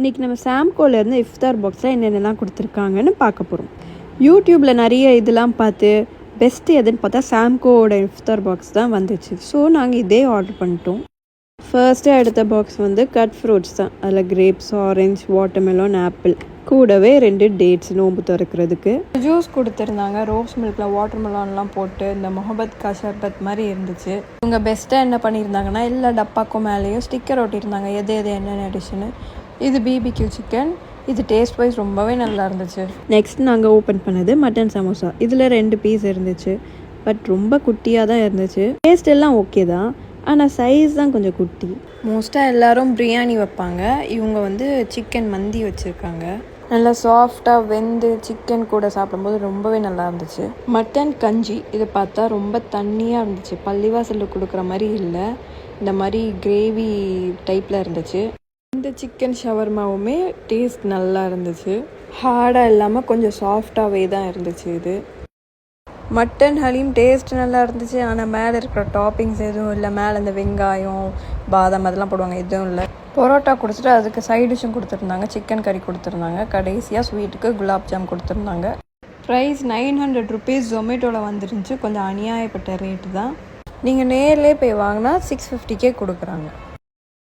இன்றைக்கி நம்ம சாம்கோலேருந்து இஃப்தார் பாக்ஸில் என்னென்னலாம் கொடுத்துருக்காங்கன்னு பார்க்க போகிறோம். யூடியூப்பில் நிறைய இதெல்லாம் பார்த்து பெஸ்ட்டு எதுன்னு பார்த்தா சாம்கோவோட இஃப்தார் பாக்ஸ் தான் வந்துச்சு. ஸோ நாங்கள் இதே ஆர்டர் பண்ணிட்டோம். ஃபர்ஸ்ட்டு எடுத்த பாக்ஸ் வந்து கட் ஃப்ரூட்ஸ் தான். அதில் கிரேப்ஸ், ஆரஞ்ச், வாட்டர்மெலன், ஆப்பிள், கூடவே 2 டேட்ஸ் நோம்பு திறக்கிறதுக்கு. ஜூஸ் கொடுத்துருந்தாங்க. ரோஸ் மில்கில் வாட்டர்மெலன்லாம் போட்டு இந்த முகபத் கா ஷர்பத் மாதிரி இருந்துச்சு. இவங்க பெஸ்ட்டாக என்ன பண்ணியிருந்தாங்கன்னா எல்லா டப்பாக்கும் மேலேயும் ஸ்டிக்கர் ஒட்டியிருந்தாங்க, எது என்னென்ன அடிஷனு. இது பிபிக்யூ சிக்கன். இது டேஸ்ட் வைஸ் ரொம்பவே நல்லா இருந்துச்சு. நெக்ஸ்ட் நாங்கள் ஓப்பன் பண்ணது மட்டன் சமோசா. இதில் 2 பீஸ் இருந்துச்சு. பட் ரொம்ப குட்டியாக தான் இருந்துச்சு. டேஸ்ட் எல்லாம் ஓகே தான், ஆனால் சைஸ் தான் கொஞ்சம் குட்டி. மோஸ்ட்டாக எல்லோரும் பிரியாணி வைப்பாங்க. இவங்க வந்து சிக்கன் மந்தி வச்சுருக்காங்க. நல்லா சாஃப்டாக வெந்து சிக்கன் கூட சாப்பிடும்போது ரொம்பவே நல்லா இருந்துச்சு. மட்டன் கஞ்சி இது பார்த்தா ரொம்ப தண்ணியாக இருந்துச்சு. பள்ளிவாசலில் கொடுக்குற மாதிரி இல்லை, இந்த மாதிரி கிரேவி டைப்பில் இருந்துச்சு. இந்த சிக்கன் ஷவர்மாவுமே டேஸ்ட் நல்லா இருந்துச்சு. ஹார்டாக இல்லாமல் கொஞ்சம் சாஃப்டாகவே தான் இருந்துச்சு. இது மட்டன் ஹலீம் டேஸ்ட் நல்லா இருந்துச்சு. ஆனால் மேலே இருக்கிற டாப்பிங்ஸ் எதுவும் இல்லை. மேலே இந்த வெங்காயம், பாதாம் அதெல்லாம் போடுவாங்க, எதுவும் இல்லை. பரோட்டா கொடுத்துட்டு அதுக்கு சைட் டிஷ்ஷும் கொடுத்துருந்தாங்க. சிக்கன் கறி கொடுத்துருந்தாங்க. கடைசியாக ஸ்வீட்டுக்கு குலாப் ஜாம் கொடுத்துருந்தாங்க. Price 900 rupees. ஜொமேட்டோவில் வந்துருந்துச்சு. கொஞ்சம் அநியாயப்பட்ட ரேட்டு தான். நீங்கள் நேர்லேயே போய் வாங்கினா 650 கொடுக்குறாங்க.